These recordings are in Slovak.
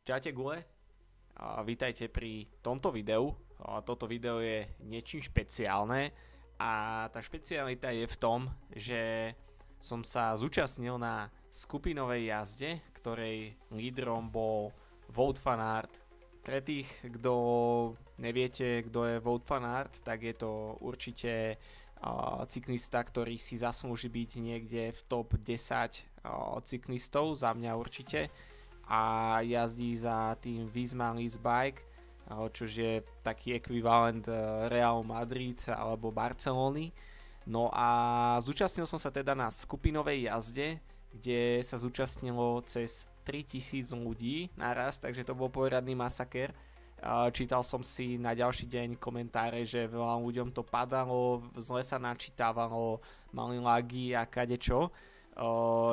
Čaute Gule, a vítajte pri tomto videu. Toto video je niečím špeciálne a tá špecialita je v tom, že som sa zúčastnil na skupinovej jazde, ktorej lídrom bol Wout van Aert. Pre tých, kto neviete, kto je Wout van Aert, tak je to určite cyklista, ktorý si zaslúži byť niekde v top 10 cyklistov, za mňa určite, a jazdí za tým Visma Lease Bike, čo je taký ekvivalent Real Madrid alebo Barcelony. No a zúčastnil som sa teda na skupinovej jazde, kde sa zúčastnilo cez 3000 ľudí naraz, takže to bol poriadny masaker. Čítal som si na ďalší deň komentáre, že veľa ľuďom to padalo, zle sa načítavalo, mali lagy a kadečo.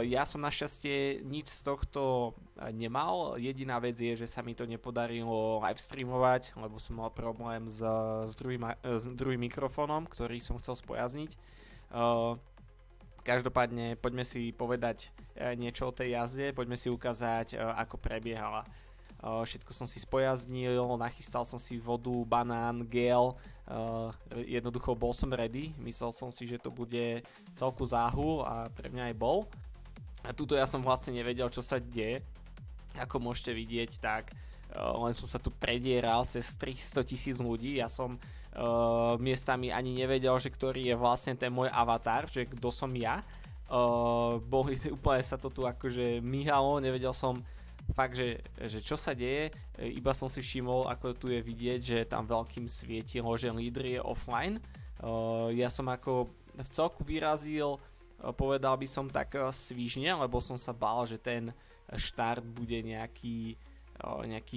Ja som našťastie nič z tohto nemal. Jediná vec je, že sa mi to nepodarilo live streamovať, lebo som mal problém s druhým mikrofónom, ktorý som chcel spojazniť. Každopádne poďme si povedať niečo o tej jazde, poďme si ukázať, ako prebiehala. Všetko som si spojaznil, nachystal som si vodu, banán, gel, jednoducho bol som ready, myslel som si, že to bude celku záhu a pre mňa aj bol. A tuto ja som vlastne nevedel, čo sa deje, ako môžete vidieť, tak len som sa tu predieral cez 300 000 ľudí, ja som miestami ani nevedel, že ktorý je vlastne ten môj avatar, že kto som ja. Úplne sa to tu akože myhalo, nevedel som fakt, že čo sa deje, iba som si všimol, ako tu je vidieť, že tam veľkým svietilo, že lídr je offline. Ja som ako v celku vyrazil, povedal by som tak svižne, lebo som sa bál, že ten štart bude nejaký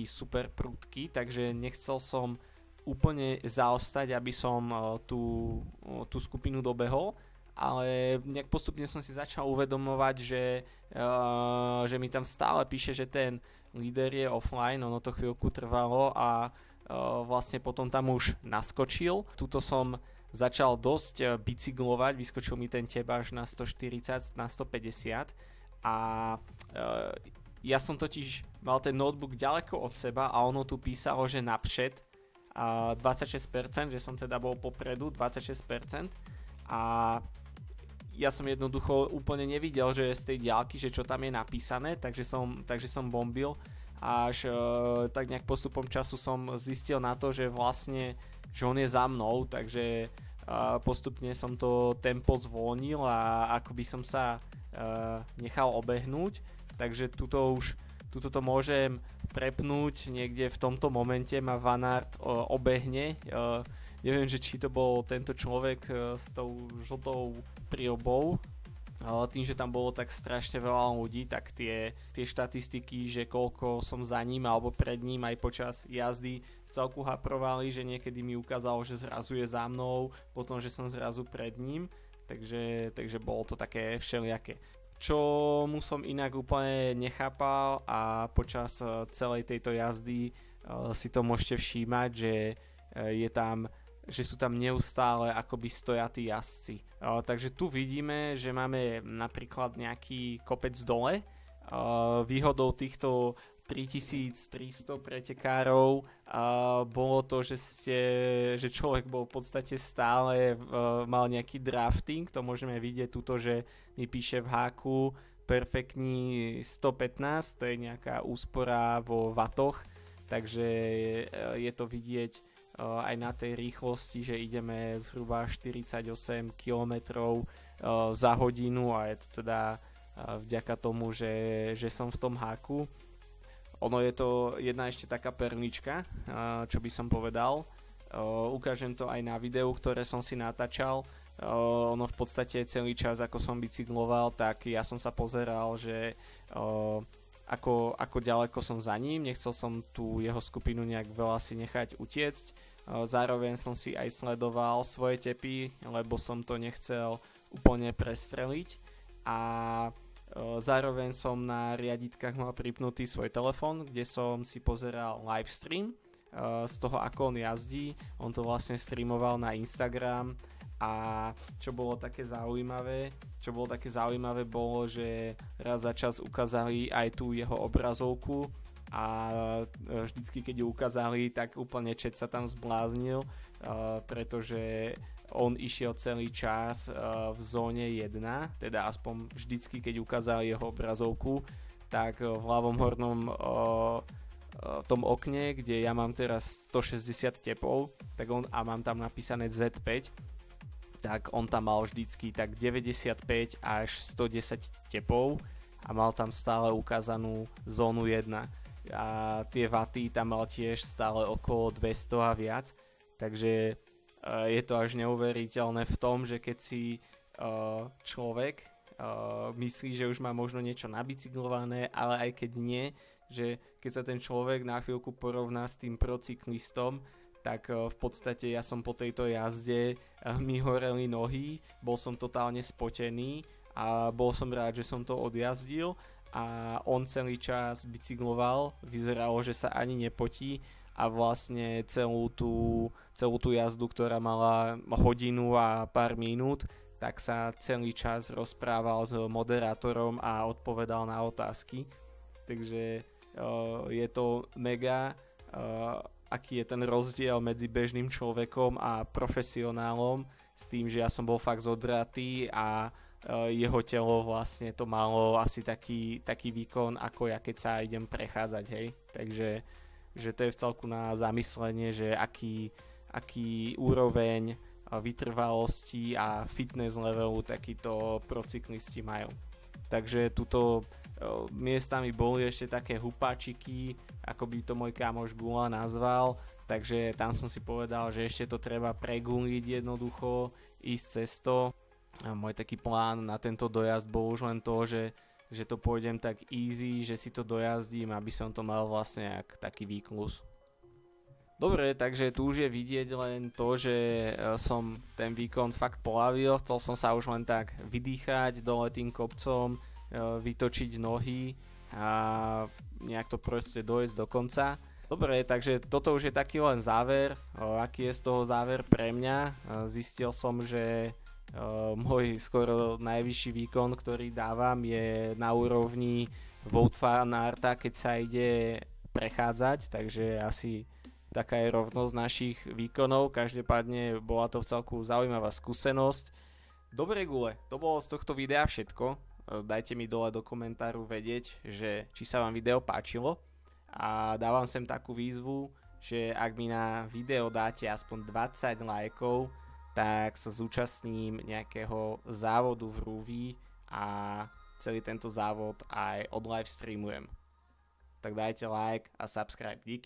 super prudký, takže nechcel som úplne zaostať, aby som tú skupinu dobehol. Ale nejak postupne som si začal uvedomovať, že mi tam stále píše, že ten líder je offline, ono to chvíľku trvalo a vlastne potom tam už naskočil. Tuto som začal dosť bicyklovať, vyskočil mi ten tebáž na 140, na 150 a ja som totiž mal ten notebook ďaleko od seba a ono tu písalo, že napřed 26%, že som teda bol popredu 26% a ja som jednoducho úplne nevidel, že z tej diaľky, že čo tam je napísané, takže som bombil. Až tak nejak postupom času som zistil na to, že vlastne, že on je za mnou, takže postupne som to tempo zvolnil a akoby som sa nechal obehnúť, takže tuto to môžem prepnúť, niekde v tomto momente ma Van Aert obehne. Neviem, že či to bol tento človek s tou žltou príobou. Tým, že tam bolo tak strašne veľa ľudí, tak tie štatistiky, že koľko som za ním alebo pred ním aj počas jazdy v celku haprovali, že niekedy mi ukázalo, že zrazu je za mnou, potom, že som zrazu pred ním, takže bolo to také všelijaké. Čo mu som inak úplne nechápal a počas celej tejto jazdy si to môžete všímať, že sú tam neustále akoby stojatí jazdci. Takže tu vidíme, že máme napríklad nejaký kopec dole. Výhodou týchto 3300 pretekárov bolo to, že človek bol v podstate stále mal nejaký drafting, to môžeme vidieť tuto, že mi píše v háku perfektní 115, to je nejaká úspora vo vatoch, takže je to vidieť aj na tej rýchlosti, že ideme zhruba 48 km za hodinu a je to teda vďaka tomu, že som v tom háku. Ono je to jedna ešte taká perlička, čo by som povedal. Ukážem to aj na videu, ktoré som si natáčal. Ono v podstate celý čas, ako som bicykloval, tak ja som sa pozeral, že ako ďaleko som za ním, nechcel som tú jeho skupinu nejak veľa si nechať utiecť. Zároveň som si aj sledoval svoje tepy, lebo som to nechcel úplne prestreliť a zároveň som na riaditkách mal pripnutý svoj telefón, kde som si pozeral livestream z toho, ako on jazdí. On to vlastne streamoval na Instagram a čo bolo také zaujímavé bolo, že raz za čas ukázali aj tú jeho obrazovku, a vždycky keď ju ukázali, tak úplne chat sa tam zbláznil, pretože on išiel celý čas v zóne 1, teda aspoň vždycky keď ukázali jeho obrazovku, tak v ľavom hornom tom okne, kde ja mám teraz 160 tepov, tak a mám tam napísané Z5, tak on tam mal vždycky tak 95 až 110 tepov a mal tam stále ukázanú zónu 1 a tie vaty tam mal tiež stále okolo 200 a viac, takže je to až neuveriteľné v tom, že keď si človek myslí, že už má možno niečo nabicyklované, ale aj keď nie, že keď sa ten človek na chvíľku porovná s tým procyklistom, tak v podstate ja som po tejto jazde, mi horeli nohy, bol som totálne spotený a bol som rád, že som to odjazdil a on celý čas bicykloval, vyzeralo, že sa ani nepotí a vlastne celú tú jazdu, ktorá mala hodinu a pár minút, tak sa celý čas rozprával s moderátorom a odpovedal na otázky. Takže je to mega, aký je ten rozdiel medzi bežným človekom a profesionálom, s tým, že ja som bol fakt zodratý a jeho telo vlastne to malo asi taký výkon ako ja, keď sa idem prechádzať, hej. Takže že to je v celku na zamyslenie, že aký úroveň vytrvalosti a fitness levelu takíto procyklisti majú. Takže tuto miestami boli ešte také hupáčiky, ako by to môj kamoš Gula nazval, takže tam som si povedal, že ešte to treba preguliť jednoducho, ísť cesto. A môj taký plán na tento dojazd bol už len to, že to pôjdem tak easy, že si to dojazdím, aby som to mal vlastne jak taký výklus. Dobre, takže tu už je vidieť len to, že som ten výkon fakt polavil, chcel som sa už len tak vydýchať dole tým kopcom, vytočiť nohy a nejak to proste dojsť do konca. Dobre, takže toto už je taký len záver, aký je z toho záver pre mňa. Zistil som, že môj skoro najvyšší výkon, ktorý dávam, je na úrovni Wout van Aerta, keď sa ide prechádzať, takže asi taká je rovnosť našich výkonov. Každopádne bola to v celku zaujímavá skúsenosť. Dobre Gule, to bolo z tohto videa všetko. Dajte mi dole do komentáru vedieť, že či sa vám video páčilo a dávam sem takú výzvu, že ak mi na video dáte aspoň 20 lajkov, tak sa zúčastním nejakého závodu v Ruvi a celý tento závod aj od live streamujem. Tak dajte like a subscribe. Díky.